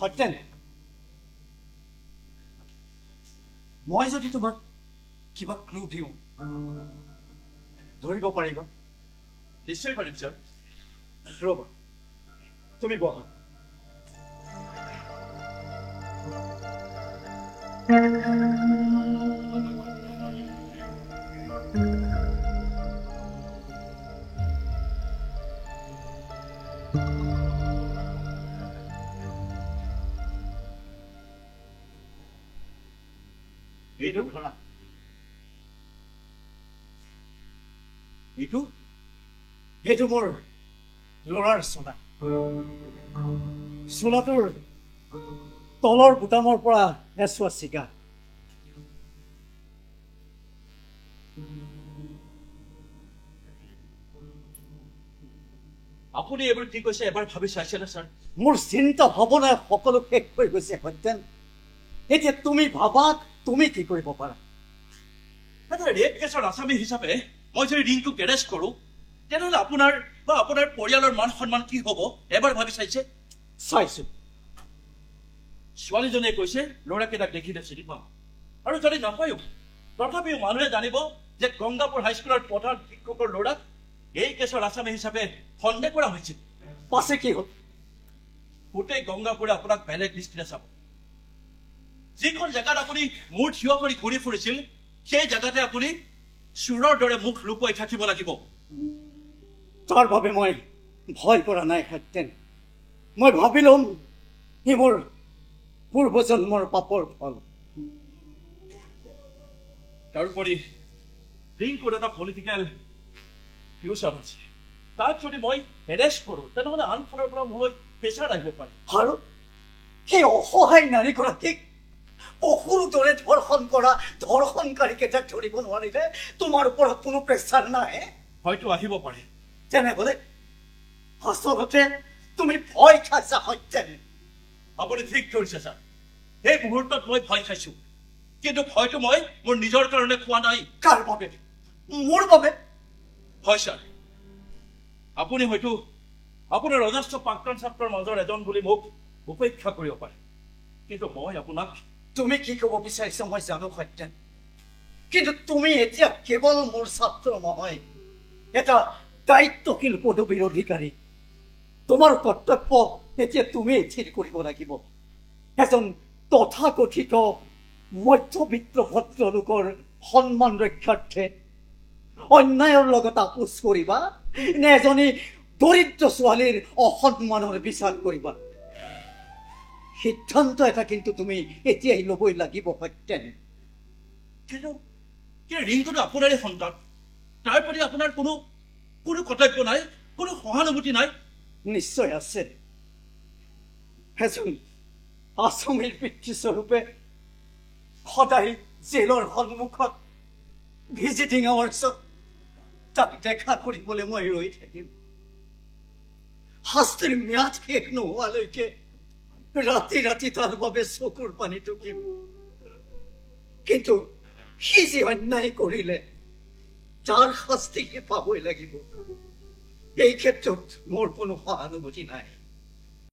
সত্যেন, মই যদি তোমাক কিবা ক্লু দিওঁ ধৰিব পাৰিবা? নিশ্চয় পাৰিম ছাৰ। ৰ'বা, তুমি বহা। এইটো ধৰা, এইটো মোৰ ল'ৰাৰ চোলা। চোলাটোৰ তলৰ বুটামৰ পৰা এচুৱা চিগা। আপুনি এইবোৰ কি কৈছে এবাৰ ভাবি চাইছেনে ছাৰ? মোৰ চিন্তা ভাৱনাই সকলো শেষ হৈ গৈছে সত্যেন। এতিয়া তুমি ভাবা তুমি কি কৰিব পাৰা। এটা ৰেপ কেছৰ আসামী হিচাপে মই যদি ৰিংকুক এৰেষ্ট কৰোঁ তেনেহ'লে আপোনাৰ বা আপোনাৰ পৰিয়ালৰ মান সন্মান কি হ'ব এবাৰ ভাবি চাইছে? চাইছো। ছোৱালীজনীয়ে কৈছে ল'ৰাকেইটাক দেখিলে চিনি পাওঁ, আৰু যদি নাপায়ো তথাপিও মানুহে জানিব যে গংগাপুৰ হাইস্কুলৰ প্ৰধান শিক্ষকৰ ল'ৰাক এই কেছৰ আসামী হিচাপে সন্দেহ কৰা হৈছিল। পাছে কি হ'ল? গোটেই গংগাপুৰে আপোনাক বেলেগ দৃষ্টিৰে চাব। যিখন জেগাত আপুনি মূৰ থিয় কৰি ঘূৰি ফুৰিছিল সেই জেগাতে আপুনি চোৰৰ দৰে মুখ লুকুৱাই থাকিব লাগিব। তাৰ বাবে মই ভয় কৰা নাই সত্যেন। মই ভাবি ল'ম ই মোৰ পূৰ্বজন্মৰ পাপৰ ফল। তাৰোপৰি ৰিংকুৰ এটা পলিটিকেল ফিউচাৰ আছে। তাক যদি মই এৰেষ্ট কৰোঁ তেনেহ'লে আনফালৰ পৰা মই প্ৰেছাৰ আহিব পাৰে। আৰু সেই অসহায় নাৰীগৰাকীক অসুৰ দৰে ধৰ্ষণ কৰা ধৰ্ষণকাৰীকেইটাক ধৰিব নোৱাৰিলে তোমাৰ ওপৰত কোনো প্ৰেছাৰ নাই? হয়তো আহিব পাৰে। তেনেহ'লে আচলতে তুমি ভয় খাইছা সত্যেন। আপুনি ঠিক কৰিছে ছাৰ। এই মুহূৰ্তত মই ভয় খাইছোঁ, কিন্তু ভয়টো মই মোৰ নিজৰ কাৰণে খোৱা নাই। কাৰ বাবে? মোৰ বাবে? হয় ছাৰ, আপুনি হয়তো আপোনাৰ অজস্ৰ প্ৰাক্তন ছাত্ৰৰ মাজৰ এজন বুলি মোক উপেক্ষা কৰিব পাৰে, কিন্তু মই আপোনাক তুমি কি ক'ব বিচাৰিছা মই জানো সত্যেন, কিন্তু তুমি এতিয়া কেৱল মোৰ ছাত্ৰ নহয়, এটা দায়িত্বশীল পদবীৰ অধিকাৰী। তোমাৰ কৰ্তব্য এতিয়া তুমি ঠিক কৰিব লাগিব। এজন তথাকথিত মধ্যবিত্ত ভদ্ৰলোকৰ সন্মান ৰক্ষাৰ্থে অন্যায়ৰ লগত আপোচ কৰিবা নে এজনী দৰিদ্ৰ ছোৱালীৰ অসন্মানৰ বিচাৰ কৰিবা? সিদ্ধান্ত এটা কিন্তু তুমি এতিয়াই ল'বই লাগিব সত্যেন। কিন্তু ৰিংকুটো আপোনাৰে সন্তান, তাৰ প্ৰতি আপোনাৰ কোনো কৰ্তব্য নাই, কোনো সহানুভূতি নাই? নিশ্চয় আছে। এজন আসামীৰ পিতৃস্বৰূপে সদায় জেলৰ সন্মুখত ভিজিটিং আৱাৰ্ছত তাক দেখা কৰিবলৈ মই ৰৈ থাকিম। শাস্তিৰ ম্যাদ শেষ নোহোৱালৈকে ৰাতি ৰাতি তাৰ বাবে চকুৰ পানী টুকিম। কিন্তু সি যি অন্যায় কৰিলে তাৰ শাস্তি সি পাবই লাগিব। এই ক্ষেত্ৰত মোৰ কোনো সহানুভূতি নাই।